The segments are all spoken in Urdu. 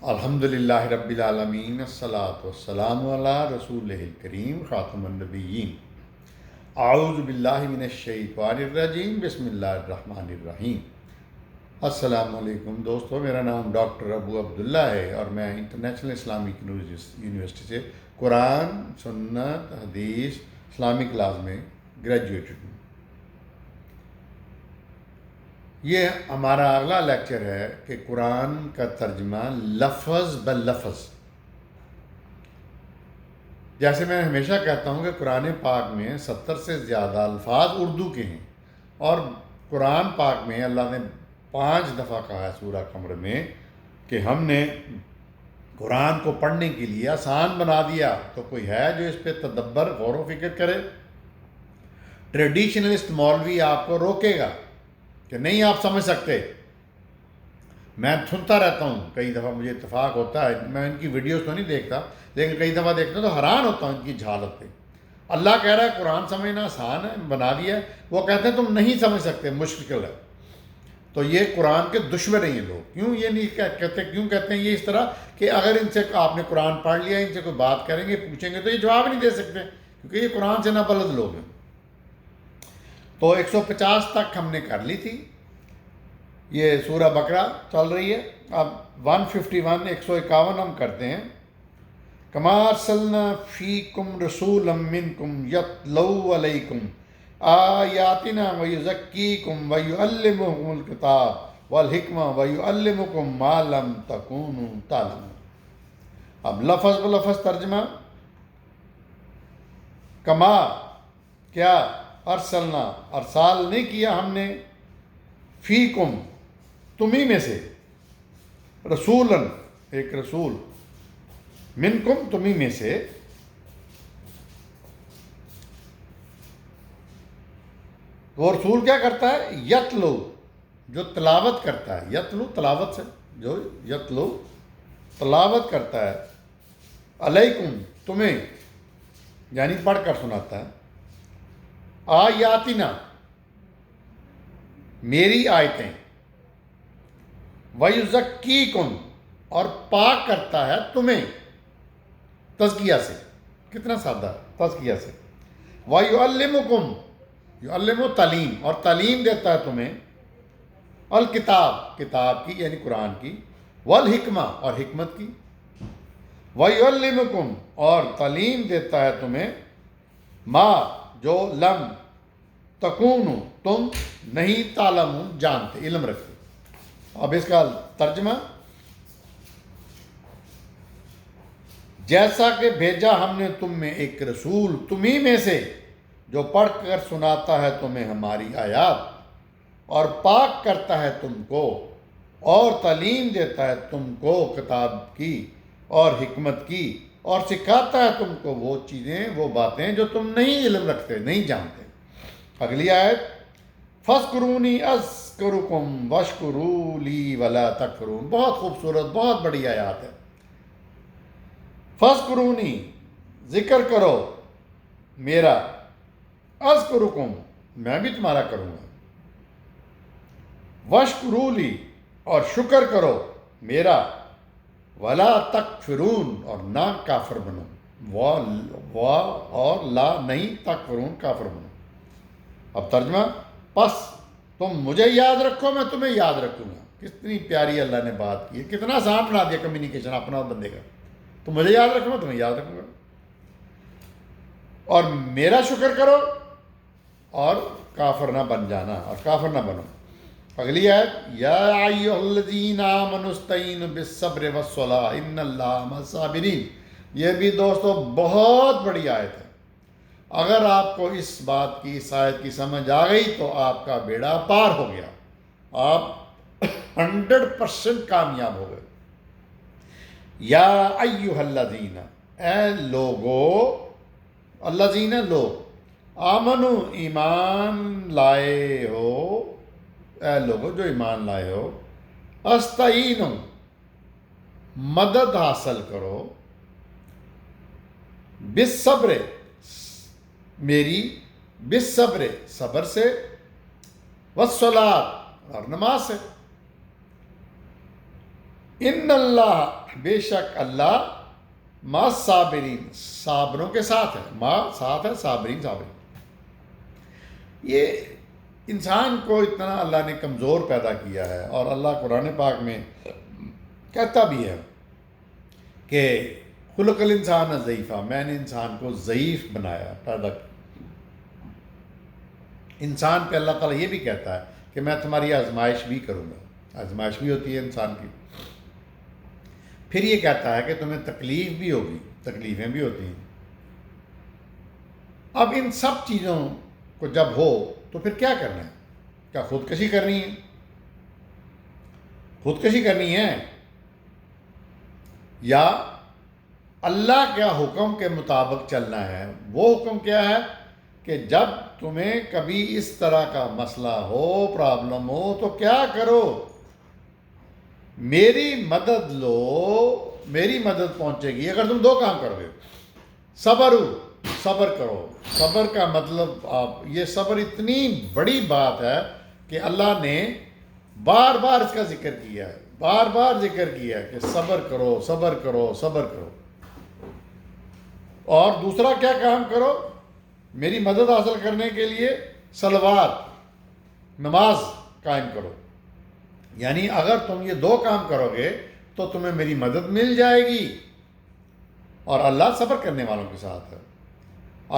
الحمدللہ رب العالمین الصلاۃ والسلام علی رسول الکریم خاتم النبیین اعوذ باللہ من الشیطان الرجیم بسم اللہ الرحمن الرحیم۔ السلام علیکم دوستو، میرا نام ڈاکٹر ابو عبداللہ ہے اور میں انٹرنیشنل اسلامک یونیورسٹی سے قرآن، سنت، حدیث، اسلامک کلاس میں گریجویٹڈ ہوں۔ یہ ہمارا اگلا لیکچر ہے کہ قرآن کا ترجمہ لفظ بلفظ۔ جیسے میں ہمیشہ کہتا ہوں کہ قرآن پاک میں 70 سے زیادہ الفاظ اردو کے ہیں، اور قرآن پاک میں اللہ نے 5 دفعہ کہا ہے سورہ قمر میں کہ ہم نے قرآن کو پڑھنے کے لیے آسان بنا دیا۔ تو کوئی ہے جو اس پہ تدبر، غور و فکر کرے؟ ٹریڈیشنلسٹ مولوی آپ کو روکے گا کہ نہیں آپ سمجھ سکتے۔ میں سنتا رہتا ہوں، کئی دفعہ مجھے اتفاق ہوتا ہے، میں ان کی ویڈیوز تو نہیں دیکھتا لیکن کئی دفعہ دیکھتا ہوں تو حیران ہوتا ہوں ان کی جہالت پہ۔ اللہ کہہ رہا ہے قرآن سمجھنا آسان ہے، بنا دیا ہے، وہ کہتے ہیں تم نہیں سمجھ سکتے، مشکل ہے۔ تو یہ قرآن کے دشمن ہیں یہ لوگ۔ کیوں یہ نہیں کہتے؟ کیوں کہتے ہیں یہ اس طرح کہ اگر ان سے آپ نے قرآن پڑھ لیا، ان سے کوئی بات کریں گے، پوچھیں گے تو یہ جواب نہیں دے سکتے، کیونکہ یہ قرآن سے نابلد لوگ ہیں۔ تو 150 تک ہم نے کر لی تھی، یہ سورہ بقرہ چل رہی ہے۔ اب 151 151 ہم کرتے ہیں۔ کما ارسلنا فیکم رسولا منکم یتلو علیکم آیاتنا ویزکیکم ویعلمکم الکتاب والحکمہ ویعلمکم ما لم تکونوا تعلمون۔ اب لفظ بلفظ ترجمہ۔ کما کیا، ارسلنا ارسال نہیں کیا ہم نے، فیکم تمہیں میں سے، رسولاً ایک رسول، منکم تمہیں میں سے، وہ رسول کیا کرتا ہے؟ یتلو، جو تلاوت کرتا ہے، یتلو تلاوت سے، جو یتلو تلاوت کرتا ہے، علیکم تمہیں، یعنی پڑھ کر سناتا ہے، آیاتنا میری آیتیں، وَيُزَكِّيكُمْ اور پاک کرتا ہے تمہیں، تزکیہ سے، کتنا سادہ، تزکیہ سے، وَيُعَلِّمُكُمْ یعلم تعلیم، اور تعلیم دیتا ہے تمہیں، الکتاب کتاب کی یعنی قرآن کی، والحکمہ اور حکمت کی، وَيُعَلِّمُكُمْ اور تعلیم دیتا ہے تمہیں، ما جو لم تکونوا تم نہیں، تعلمون جانتے، علم رکھتے۔ اب اس کا ترجمہ، جیسا کہ بھیجا ہم نے تم میں ایک رسول تمہیں میں سے، جو پڑھ کر سناتا ہے تمہیں ہماری آیات، اور پاک کرتا ہے تم کو، اور تعلیم دیتا ہے تم کو کتاب کی اور حکمت کی، اور سکھاتا ہے تم کو وہ چیزیں، وہ باتیں جو تم نہیں علم رکھتے، نہیں جانتے۔ اگلی آیت، فَاذْكُرُونِي أَذْكُرْكُمْ وَاشْكُرُوا لِي وَلَا تَكْفُرُونَ۔ بہت خوبصورت، بہت بڑی آیات ہے۔ فَاذْكُرُونِي ذکر کرو میرا، اذکرکم میں بھی تمہارا کروں گا، واشکروا لی اور شکر کرو میرا، ولا تکفرون اور نہ کافر بنو، وا اور لا نہیں، تکفرون کافر بنو۔ اب ترجمہ، پس تم مجھے یاد رکھو میں تمہیں یاد رکھوں گا۔ کتنی پیاری اللہ نے بات کی ہے، کتنا آسان بنا دیا کمیونیکیشن اپنا اور بندے کا۔ تم مجھے یاد رکھو میں تمہیں یاد رکھوں گا، اور میرا شکر کرو، اور کافر نہ بن جانا، اور کافر نہ بنو۔ اگلی آیت، یا ایھا الذین آمنوا استعینوا بالصبر والصلاۃ ان اللہ مع الصابرین۔ یہ بھی دوستو بہت بڑی آیت ہے۔ اگر آپ کو اس بات کی، اس آیت کی سمجھ آ گئی تو آپ کا بیڑا پار ہو گیا، آپ 100% کامیاب ہو گئے۔ یا ایھا الذین، اے لوگو، الذین لوگ، آمنو ایمان لائے ہو، اے لوگو جو ایمان لائے ہو، استعینو مدد حاصل کرو، بالصبر میری، بالصبر صبر سے، والصلاۃ اور نماز سے۔ ان اللہ، بے شک اللہ، ما صابرین، صابروں کے ساتھ ہے، ما ساتھ ہے، صابرین صابرین. یہ انسان کو اتنا اللہ نے کمزور پیدا کیا ہے، اور اللہ قرآن پاک میں کہتا بھی ہے کہ خلق الانسان ضعیفہ، میں نے انسان کو ضعیف بنایا، پیدا کیا. انسان پہ اللہ تعالیٰ یہ بھی کہتا ہے کہ میں تمہاری آزمائش بھی کروں گا، آزمائش بھی ہوتی ہے انسان کی. پھر یہ کہتا ہے کہ تمہیں تکلیف بھی ہوگی، تکلیفیں بھی ہوتی ہیں. اب ان سب چیزوں کو جب ہو تو پھر کیا کرنا ہے؟ کیا خودکشی کرنی ہے؟ خودکشی کرنی ہے، یا اللہ کے حکم کے مطابق چلنا ہے؟ وہ حکم کیا ہے کہ جب تمہیں کبھی اس طرح کا مسئلہ ہو، پرابلم ہو، تو کیا کرو؟ میری مدد لو، میری مدد پہنچے گی اگر تم دو کام کرو گے. صبر کرو. صبر کا مطلب یہ صبر اتنی بڑی بات ہے کہ اللہ نے بار بار اس کا ذکر کیا ہے، بار بار ذکر کیا ہے کہ صبر کرو، صبر کرو، صبر کرو. اور دوسرا کیا کام کرو؟ میری مدد حاصل کرنے کے لیے صلوات، نماز قائم کرو. یعنی اگر تم یہ دو کام کرو گے تو تمہیں میری مدد مل جائے گی، اور اللہ صبر کرنے والوں کے ساتھ ہے.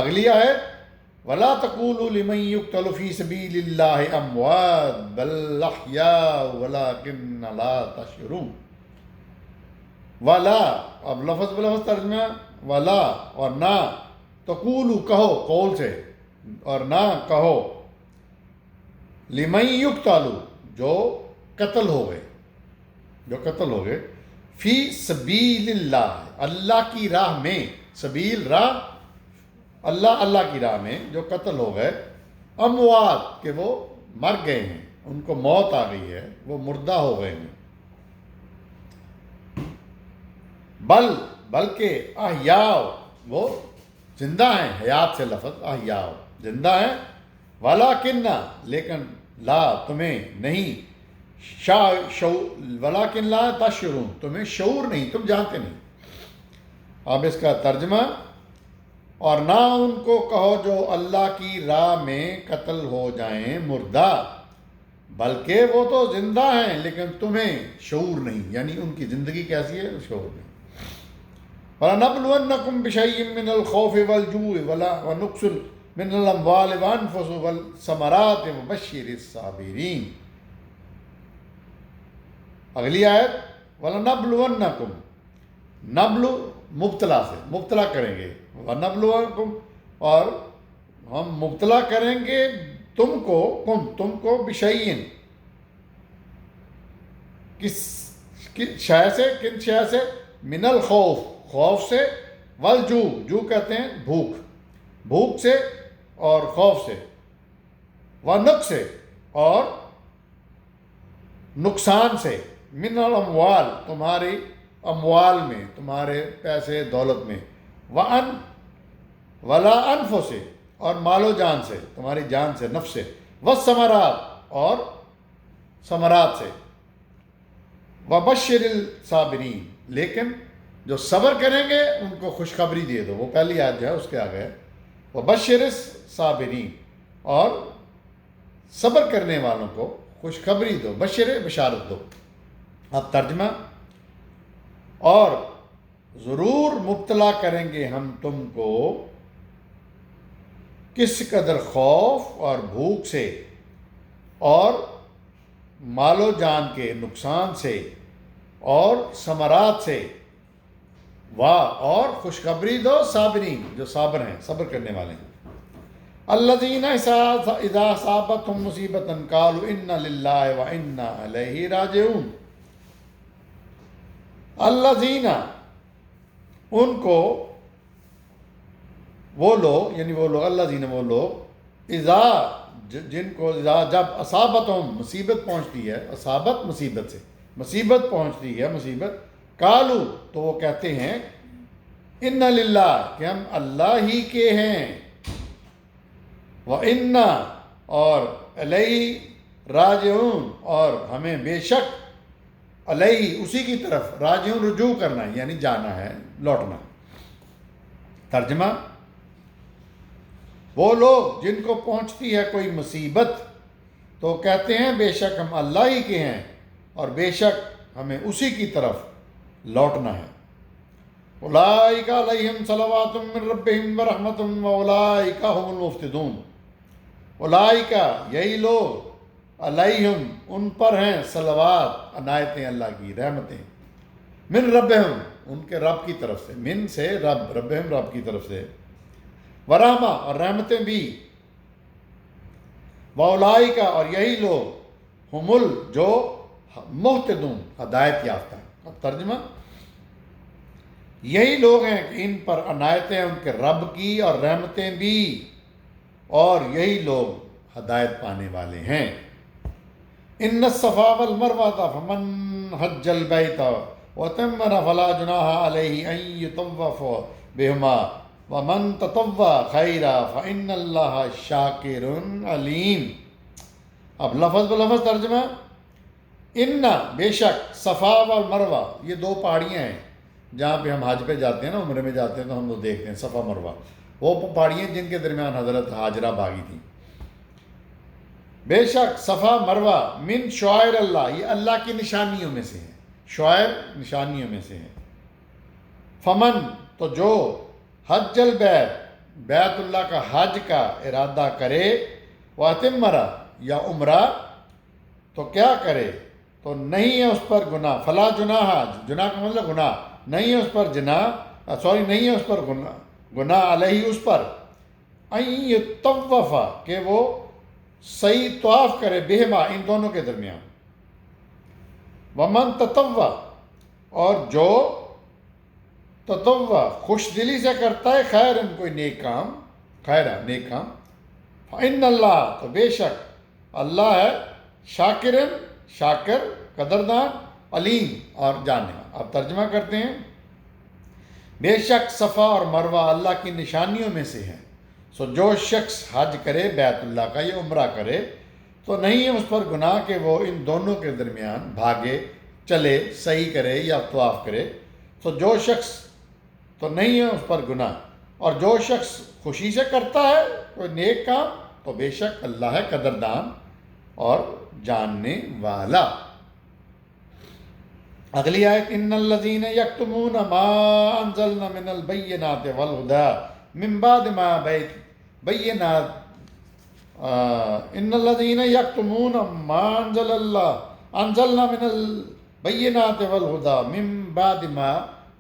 اگلی آیت، وَلَا تَقُولُوا لِمَن يُقْتَلُ فِي سَبِيلِ اللَّهِ أَمْوَاتٌ بَلْ أَحْيَاءٌ وَلَٰكِنَّ لَا تَشْعُرُونَ. وَلَا، اب لفظ بلفظ ترجمہ، وَلَا اور نہ، تقولو کہو، قول سے، اور نہ کہو، لِمَن يُقْتَلُ جو قتل ہو گئے، جو قتل ہو گئے، فی سبیل اللہ، اللہ کی راہ میں، سبیل راہ، اللہ کی راہ میں جو قتل ہو گئے، اموات کہ وہ مر گئے ہیں، ان کو موت آ گئی ہے، وہ مردہ ہو گئے ہیں. بلکہ احیاء وہ زندہ ہیں، حیات سے لفظ احیاء زندہ ہیں، ولیکن لیکن لا تمہیں نہیں، ولیکن لا تشعرون تمہیں شعور نہیں، تم جانتے نہیں. اب اس کا ترجمہ، اور نہ ان کو کہو جو اللہ کی راہ میں قتل ہو جائیں مردہ، بلکہ وہ تو زندہ ہیں لیکن تمہیں شعور نہیں، یعنی ان کی زندگی کیسی ہے، شعور نہیں. وَلَنَبْلُوَنَّكُمْ بِشَيْءٍ مِّنَ الْخَوْفِ وَالْجُوعِ وَنَقْصٍ مِّنَ الْأَمْوَالِ وَالْأَنفُسِ وَالثَّمَرَاتِ وَبَشِّرِ الصَّابِرِينَ. اگلی آیت، وَلَنَبْلُوَنَّكُمْ، نبل مبتلا سے، مبتلا کریں گے، وَنَبْلُوَنَّكُمْ اور ہم مبتلا کریں گے تم کو بشیئن، کن شے سے، من الخوف، خوف سے، والجوع کہتے ہیں بھوک سے اور خوف سے، ونقص سے اور نقصان سے، من الاموال تمہاری اموال میں، تمہارے پیسے دولت میں، ولا انفس سے اور مال و جان سے، تمہاری جان سے، نفس سے، والثمرات اور ثمرات سے، وبشر الصابرین لیکن جو صبر کریں گے ان کو خوشخبری دے دو. وہ پہلی آیت جو ہے اس کے آگے، وبشر الصابرین اور صبر کرنے والوں کو خوشخبری دو، بشارت دو. اب ترجمہ، اور ضرور مبتلا کریں گے ہم تم کو کس قدر خوف اور بھوک سے اور مال و جان کے نقصان سے اور ثمرات سے، اور خوشخبری دو صابرین جو صابر ہیں، صبر کرنے والے ہیں. الذین اذا اصابتهم مصیبۃ قالوا انا للہ وانا الیہ راجعون. الذین ان کو، وہ لوگ، یعنی وہ لوگ، الذین وہ لوگ، اذا جن کو، اذا جب اصابتہم مصیبت پہنچتی ہے، اصابت مصیبت سے، مصیبت پہنچتی ہے، مصیبت، قالوا تو وہ کہتے ہیں، انا للہ کہ ہم اللہ ہی کے ہیں، وَإِنَّا اور الیہ راجعون اور ہمیں بے شک علیہ اسی کی طرف، راجعون رجوع کرنا یعنی جانا ہے، لوٹنا۔ ترجمہ، وہ لوگ جن کو پہنچتی ہے کوئی مصیبت تو کہتے ہیں بے شک ہم اللہ ہی کے ہیں اور بے شک ہمیں اسی کی طرف لوٹنا ہے۔ اولئک علیہم صلوات من ربہم ورحمۃ واولئک هم المفلحون۔ اولئک یہی لوگ، علیہم ان پر ہیں، صلوات عنایتیں اللہ کی، رحمتیں، من ربہم ان کے رب کی طرف سے، من سے رب، ربہم رب کی طرف سے، ورحمہ اور رحمتیں بھی، واولئک اور یہی لوگ، ہم جو مہتدون ہدایت یافتہ ہیں۔ اب ترجمہ، یہی لوگ ہیں کہ ان پر عنایتیں ان کے رب کی اور رحمتیں بھی، اور یہی لوگ ہدایت پانے والے ہیں۔ ان الصفا والمروہ فمن حج البیت وتمر فلا جناح علیہ ان یطوف بہما ومن تطوع خیرا فإن اللہ شاکر علیم۔ اب لفظ بلفظ ترجمہ، ان بے شک، صفا والمروہ یہ دو پہاڑیاں ہیں جہاں پہ ہم حج پہ جاتے ہیں نا، عمرے میں جاتے ہیں تو ہم لوگ دیکھتے ہیں صفا مروہ، وہ پہاڑیاں جن کے درمیان حضرت ہاجرہ باغی تھیں۔ بے شک صفا مروہ من شعائر اللہ، یہ اللہ کی نشانیوں میں سے ہیں، شعائر نشانیوں میں سے ہیں۔ فمن تو جو حج البیت بیت اللہ کا حج کا ارادہ کرے، واتمرا یا عمرہ تو کیا کرے، تو نہیں ہے اس پر گناہ، فلا جناح، جناح کا مطلب گناہ، نہیں ہے اس پر نہیں ہے اس پر گناہ علیہ اس پر، ان یطوف کہ وہ صحیح طواف کرے، بہما ان دونوں کے درمیان، ومن تطوع اور جو تطوع خوش دلی سے کرتا ہے، خیرن کوئی نیک کام، خیرہ نیک کام، فإن اللہ تو بے شک اللہ ہے، شاکرن شاکر قدردان، علیم اور جاننے والا۔ اب ترجمہ کرتے ہیں، بے شک صفا اور مروہ اللہ کی نشانیوں میں سے ہے، سو جو شخص حج کرے بیت اللہ کا یا عمرہ کرے تو نہیں ہے اس پر گناہ کہ وہ ان دونوں کے درمیان بھاگے، چلے، صحیح کرے یا طواف کرے، تو جو شخص تو نہیں ہے اس پر گناہ، اور جو شخص خوشی سے کرتا ہے کوئی نیک کام تو بے شک اللہ ہے قدردان اور جاننے والا۔ اگلی آیت، ان الذین یکتمون ما انزلنا من البینات والہدی من بعد ما بینات ان الذین یکتمون ما انزلنا من البینات والہدی من بعد ما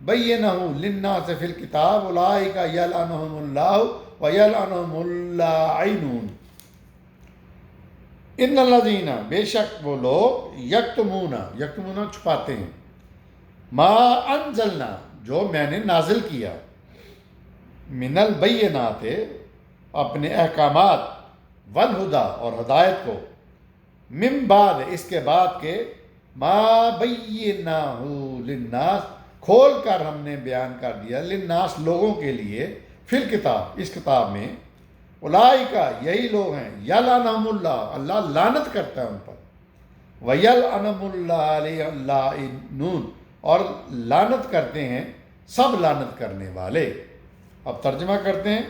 بینہ للناس فی الکتاب اولئک یلعنہم اللہ ویلعنہم اللاعنون۔ ان الذین بے شک وہ لوگ، یکتمون چھپاتے ہیں، ما انزلنا جو میں نے نازل کیا، من البینات اپنے احکامات، والہدی اور ہدایت کو، من بعد اس کے بعد کے، ما بیناہ للناس کھول کر ہم نے بیان کر دیا، للناس لوگوں کے لیے، فی الکتاب اس کتاب میں، اولئک یہی لوگ ہیں، یلعنہم اللہ اللہ لعنت کرتا ہے ان پر، ویلعنہم اللہ اللاعنون اور لعنت کرتے ہیں سب لعنت کرنے والے۔ اب ترجمہ کرتے ہیں،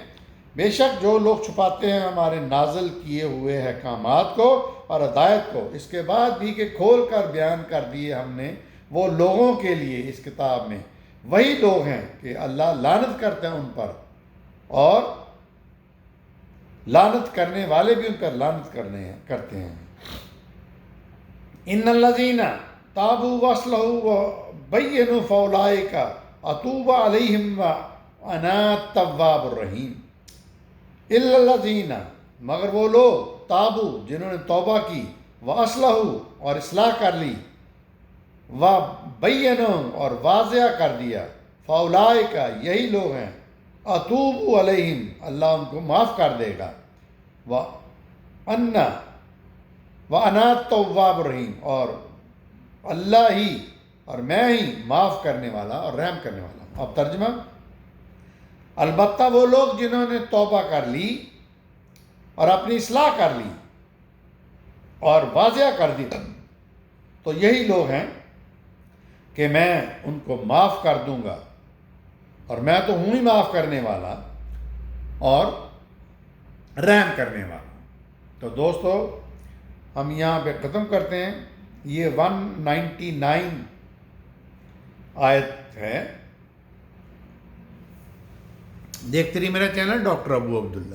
بے شک جو لوگ چھپاتے ہیں ہمارے نازل کیے ہوئے احکامات کو اور ہدایت کو، اس کے بعد بھی کہ کھول کر بیان کر دیے ہم نے وہ لوگوں کے لیے اس کتاب میں، وہی لوگ ہیں کہ اللہ لعنت کرتے ہیں ان پر، اور لعنت کرنے والے بھی ان پر لعنت کرتے ہیں۔ ان الذین تابوا واصلحوا وبینوا فاولئک اتوب علیہم وانا التواب الرحیم۔ الا الذین مگر وہ لوگ، تابوا جنہوں نے توبہ کی، واصلحوا اور اصلاح کر لی، وبینوا اور واضح کر دیا، فاولئک یہی لوگ ہیں، اتوب علیہم اللہ ان کو معاف کر دے گا، وانا التواب الرحیم اور اللہ ہی اور میں ہی معاف کرنے والا اور رحم کرنے والا۔ اب ترجمہ، البتہ وہ لوگ جنہوں نے توبہ کر لی اور اپنی اصلاح کر لی اور واضح کر دی تو یہی لوگ ہیں کہ میں ان کو معاف کر دوں گا، اور میں تو ہوں ہی معاف کرنے والا اور رحم کرنے والا۔ تو دوستو ہم یہاں پہ ختم کرتے ہیں۔ یہ 199 آیت ہے۔ دیکھتے رہیے میرا چینل ڈاکٹر ابو عبداللہ۔